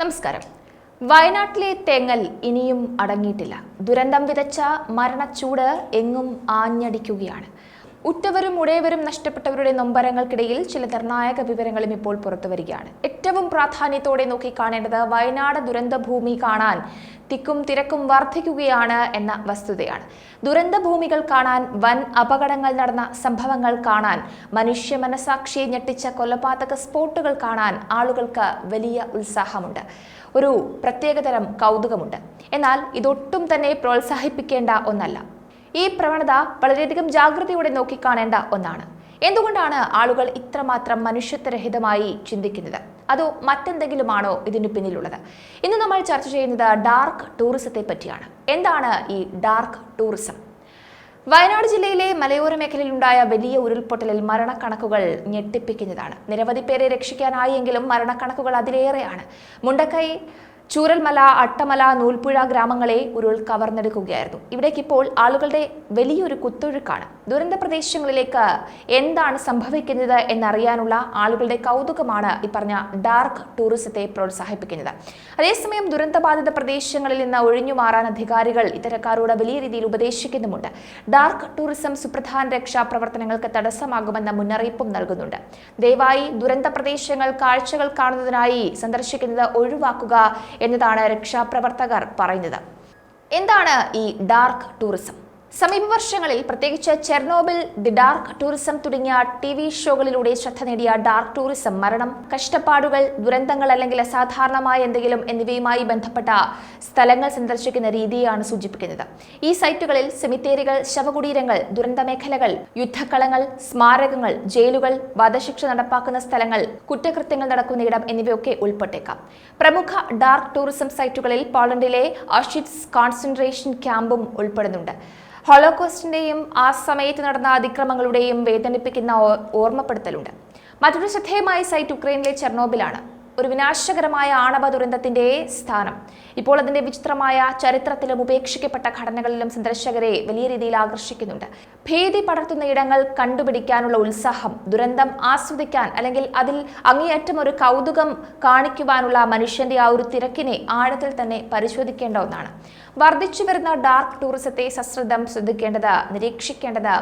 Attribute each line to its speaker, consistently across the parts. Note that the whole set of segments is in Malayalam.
Speaker 1: നമസ്കാരം. വയനാട്ടിലെ തേങ്ങൽ ഇനിയും അടങ്ങിയിട്ടില്ല. ദുരന്തം വിതച്ച മരണച്ചൂട് എങ്ങും ആഞ്ഞടിക്കുകയാണ്. ഉറ്റവരും ഉടയവരും നഷ്ടപ്പെട്ടവരുടെ നൊമ്പരങ്ങൾക്കിടയിൽ ചില നിർണായക വിവരങ്ങളും ഇപ്പോൾ പുറത്തുവരികയാണ്. ഏറ്റവും പ്രാധാന്യത്തോടെ നോക്കിക്കാണേണ്ടത് വയനാട് ദുരന്തഭൂമി കാണാൻ തിക്കും തിരക്കും വർദ്ധിക്കുകയാണ് എന്ന വസ്തുതയാണ്. ദുരന്തഭൂമികൾ കാണാൻ, വൻ അപകടങ്ങൾ നടന്ന സംഭവങ്ങൾ കാണാൻ, മനുഷ്യ മനസാക്ഷിയെ ഞെട്ടിച്ച കൊലപാതക സ്പോട്ടുകൾ കാണാൻ ആളുകൾക്ക് വലിയ ഉത്സാഹമുണ്ട്. ഒരു പ്രത്യേകതരം കൗതുകമുണ്ട്. എന്നാൽ ഇതൊട്ടും തന്നെ പ്രോത്സാഹിപ്പിക്കേണ്ട ഒന്നല്ല. ഈ പ്രവണത വളരെയധികം ജാഗ്രതയോടെ നോക്കിക്കാണേണ്ട ഒന്നാണ്. എന്തുകൊണ്ടാണ് ആളുകൾ ഇത്രമാത്രം മനുഷ്യത്വരഹിതമായി ചിന്തിക്കുന്നത്? അതോ മറ്റെന്തെങ്കിലുമാണോ ഇതിന് പിന്നിലുള്ളത്? ഇന്ന് നമ്മൾ ചർച്ച ചെയ്യുന്നത് ഡാർക്ക് ടൂറിസത്തെ പറ്റിയാണ്. എന്താണ് ഈ ഡാർക്ക് ടൂറിസം? വയനാട് ജില്ലയിലെ മലയോര മേഖലയിലുണ്ടായ വലിയ ഉരുൾപൊട്ടലിൽ മരണക്കണക്കുകൾ ഞെട്ടിപ്പിക്കുന്നതാണ്. നിരവധി പേരെ രക്ഷിക്കാനായെങ്കിലും മരണക്കണക്കുകൾ അതിലേറെയാണ്. മുണ്ടക്കൈ, ചൂരൽമല, അട്ടമല, നൂൽപ്പുഴ ഗ്രാമങ്ങളെ ഉരുൾ കവർന്നെടുക്കുകയായിരുന്നു. ഇവിടേക്കിപ്പോൾ ആളുകളുടെ വലിയൊരു കുത്തൊഴുക്കാണ്. ദുരന്ത പ്രദേശങ്ങളിലേക്ക് എന്താണ് സംഭവിക്കുന്നത് എന്നറിയാനുള്ള ആളുകളുടെ കൗതുകമാണ് ഈ പറഞ്ഞ ഡാർക്ക് ടൂറിസത്തെ പ്രോത്സാഹിപ്പിക്കുന്നത്. അതേസമയം ദുരന്തബാധിത പ്രദേശങ്ങളിൽ നിന്ന് ഒഴിഞ്ഞു മാറാൻ അധികാരികൾ ഇത്തരക്കാരോട് വലിയ രീതിയിൽ ഉപദേശിക്കുന്നുമുണ്ട്. ഡാർക്ക് ടൂറിസം സുപ്രധാന രക്ഷാപ്രവർത്തനങ്ങൾക്ക് തടസ്സമാകുമെന്ന മുന്നറിയിപ്പും നൽകുന്നുണ്ട്. ദയവായി ദുരന്ത പ്രദേശങ്ങൾ കാഴ്ചകൾ കാണുന്നതിനായി സന്ദർശിക്കുന്നത് ഒഴിവാക്കുക എന്നതാണ് രക്ഷാപ്രവർത്തകർ പറയുന്നത്. എന്താണ് ഈ ഡാർക്ക് ടൂറിസം? സമീപ വർഷങ്ങളിൽ പ്രത്യേകിച്ച് ചെർണോബിൽ, ദി ഡാർക്ക് ടൂറിസം തുടങ്ങിയ TV ഷോകളിലൂടെ ശ്രദ്ധ നേടിയ ഡാർക്ക് ടൂറിസം മരണം, കഷ്ടപ്പാടുകൾ, ദുരന്തങ്ങൾ അല്ലെങ്കിൽ അസാധാരണമായ എന്തെങ്കിലും എന്നിവയുമായി ബന്ധപ്പെട്ട സ്ഥലങ്ങൾ സന്ദർശിക്കുന്ന രീതിയാണ് സൂചിപ്പിക്കുന്നത്. ഈ സൈറ്റുകളിൽ സെമിത്തേരികൾ, ശവകുടീരങ്ങൾ, ദുരന്ത മേഖലകൾ, യുദ്ധക്കളങ്ങൾ, സ്മാരകങ്ങൾ, ജയിലുകൾ, വധശിക്ഷ നടപ്പാക്കുന്ന സ്ഥലങ്ങൾ, കുറ്റകൃത്യങ്ങൾ നടക്കുന്ന ഇടം എന്നിവയൊക്കെ ഉൾപ്പെട്ടേക്കാം. പ്രമുഖ ഡാർക്ക് ടൂറിസം സൈറ്റുകളിൽ പോളണ്ടിലെ ഓഷ്വിറ്റ്സ് കോൺസെൻട്രേഷൻ ക്യാമ്പും ഉൾപ്പെടുന്നുണ്ട്. ഹോളോകോസ്റ്റിന്റെയും ആ സമയത്ത് നടന്ന അതിക്രമങ്ങളുടെയും വേദനിപ്പിക്കുന്ന ഓർമ്മപ്പെടുത്തലുണ്ട്. മറ്റൊരു ശ്രദ്ധേയമായ സൈറ്റ് യുക്രൈനിലെ ചെർണോബിലാണ്. ഒരു വിനാശകരമായ ആണവ ദുരന്തത്തിന്റെ സ്ഥാനം. ഇപ്പോൾ അതിന്റെ വിചിത്രമായ ചരിത്രത്തിലും ഉപേക്ഷിക്കപ്പെട്ട ഘടനകളിലും സന്ദർശകരെ വലിയ രീതിയിൽ ആകർഷിക്കുന്നുണ്ട്. ഭീതി പടർത്തുന്ന ഇടങ്ങൾ കണ്ടുപിടിക്കാനുള്ള ഉത്സാഹം, ദുരന്തം ആസ്വദിക്കാൻ അല്ലെങ്കിൽ അതിൽ അങ്ങേയറ്റം ഒരു കൗതുകം കാണിക്കുവാനുള്ള മനുഷ്യന്റെ ആ ഒരു തിരക്കിനെ ആഴത്തിൽ തന്നെ പരിശോധിക്കേണ്ട ഒന്നാണ്. വർദ്ധിച്ചു വരുന്ന ഡാർക്ക് ടൂറിസത്തെ സശ്രദ്ധം ശ്രദ്ധിക്കേണ്ടത്, നിരീക്ഷിക്കേണ്ടത്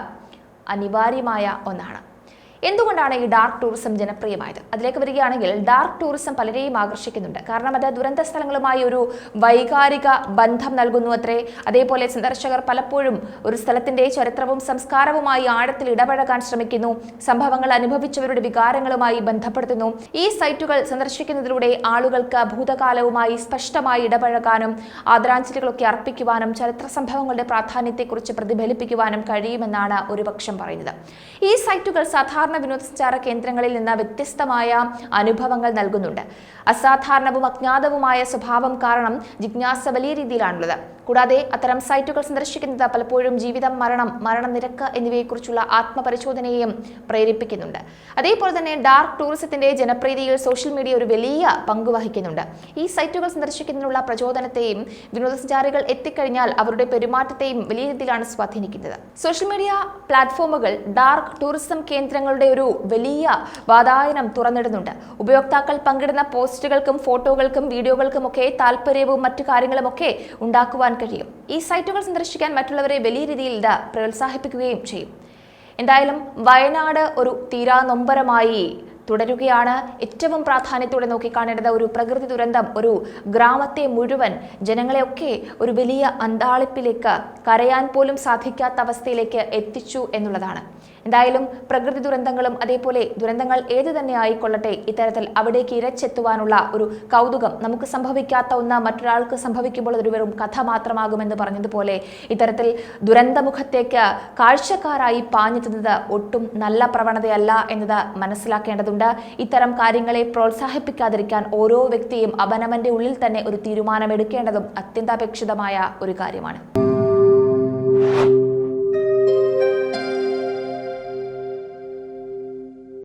Speaker 1: അനിവാര്യമായ ഒന്നാണ്. എന്തുകൊണ്ടാണ് ഈ ഡാർക്ക് ടൂറിസം ജനപ്രിയമായത്? അതിലേക്ക് വരികയാണെങ്കിൽ ഡാർക്ക് ടൂറിസം പലരെയും ആകർഷിക്കുന്നുണ്ട്. കാരണം അത് ദുരന്ത സ്ഥലങ്ങളുമായി ഒരു വൈകാരിക ബന്ധം നൽകുന്നു അത്രേ. അതേപോലെ സന്ദർശകർ പലപ്പോഴും ഒരു സ്ഥലത്തിന്റെ ചരിത്രവും സംസ്കാരവുമായി ആഴത്തിൽ ഇടപഴകാൻ ശ്രമിക്കുന്നു. സംഭവങ്ങൾ അനുഭവിച്ചവരുടെ വികാരങ്ങളുമായി ബന്ധപ്പെടുത്തുന്നു. ഈ സൈറ്റുകൾ സന്ദർശിക്കുന്നതിലൂടെ ആളുകൾക്ക് ഭൂതകാലവുമായി സ്പഷ്ടമായി ഇടപഴകാനും ആദരാഞ്ജലികളൊക്കെ അർപ്പിക്കുവാനും ചരിത്ര സംഭവങ്ങളുടെ പ്രാധാന്യത്തെക്കുറിച്ച് പ്രതിഫലിപ്പിക്കുവാനും കഴിയുമെന്നാണ് ഒരു പക്ഷം പറയുന്നത്. ഈ സൈറ്റുകൾ സാധാരണ വിനോദസഞ്ചാര കേന്ദ്രങ്ങളിൽ നിന്ന് വ്യത്യസ്തമായ അനുഭവങ്ങൾ നൽകുന്നുണ്ട്. അസാധാരണവും അജ്ഞാതവുമായ സ്വഭാവം കാരണം ജിജ്ഞാസ വലിയ രീതിയിലാണുള്ളത്. കൂടാതെ അത്തരം സൈറ്റുകൾ സന്ദർശിക്കുന്നത് പലപ്പോഴും ജീവിതം, മരണനിരക്ക് എന്നിവയെക്കുറിച്ചുള്ള ആത്മപരിശോധനയെയും പ്രേരിപ്പിക്കുന്നുണ്ട്. അതേപോലെ തന്നെ ഡാർക്ക് ടൂറിസത്തിന്റെ ജനപ്രീതിയിൽ സോഷ്യൽ മീഡിയ ഒരു വലിയ പങ്ക് വഹിക്കുന്നുണ്ട്. ഈ സൈറ്റുകൾ സന്ദർശിക്കുന്നതിനുള്ള പ്രചോദനത്തെയും വിനോദസഞ്ചാരികൾ എത്തിക്കഴിഞ്ഞാൽ അവരുടെ പെരുമാറ്റത്തെയും വലിയ രീതിയിലാണ് സ്വാധീനിക്കുന്നത്. സോഷ്യൽ മീഡിയ പ്ലാറ്റ്ഫോമുകൾ ഡാർക്ക് ടൂറിസം കേന്ദ്രങ്ങളുടെ ഒരു വലിയ വാതായനം തുറന്നിടുന്നുണ്ട്. ഉപയോക്താക്കൾ പങ്കിടുന്ന പോസ്റ്റുകൾക്കും ഫോട്ടോകൾക്കും വീഡിയോകൾക്കും ഒക്കെ താല്പര്യവും മറ്റു കാര്യങ്ങളുമൊക്കെ ഉണ്ടാക്കുവാൻ കഴിയും. ഈ സൈറ്റുകൾ സന്ദർശിക്കാൻ മറ്റുള്ളവരെ വലിയ രീതിയിൽ ഇത് പ്രോത്സാഹിപ്പിക്കുകയും ചെയ്യും. എന്തായാലും വയനാട് ഒരു തീരാനൊമ്പരമായി തുടരുകയാണ്. ഏറ്റവും പ്രാധാന്യത്തോടെ നോക്കിക്കാണേണ്ടത് ഒരു പ്രകൃതി ദുരന്തം ഒരു ഗ്രാമത്തെ മുഴുവൻ, ജനങ്ങളെയൊക്കെ ഒരു വലിയ അന്താളിപ്പിലേക്ക്, കരയാൻ പോലും സാധിക്കാത്ത അവസ്ഥയിലേക്ക് എത്തിച്ചു എന്നുള്ളതാണ്. എന്തായാലും പ്രകൃതി ദുരന്തങ്ങളും അതേപോലെ ദുരന്തങ്ങൾ ഏതു തന്നെ ആയിക്കൊള്ളട്ടെ, ഇത്തരത്തിൽ അവിടേക്ക് ഇരച്ചെത്തുവാനുള്ള ഒരു കൗതുകം, നമുക്ക് സംഭവിക്കാത്ത ഒന്ന് മറ്റൊരാൾക്ക് സംഭവിക്കുമ്പോൾ അതൊരു വെറും കഥ മാത്രമാകുമെന്ന് പറഞ്ഞതുപോലെ ഇത്തരത്തിൽ ദുരന്തമുഖത്തേക്ക് കാഴ്ചക്കാരായി പാഞ്ഞെത്തുന്നത് ഒട്ടും നല്ല പ്രവണതയല്ല എന്നത് മനസ്സിലാക്കേണ്ടതുണ്ട്. ഇത്തരം കാര്യങ്ങളെ പ്രോത്സാഹിപ്പിക്കാതിരിക്കാൻ ഓരോ വ്യക്തിയും അവനവന്റെ ഉള്ളിൽ തന്നെ ഒരു തീരുമാനമെടുക്കേണ്ടതും അത്യന്താപേക്ഷിതമായ ഒരു കാര്യമാണ്.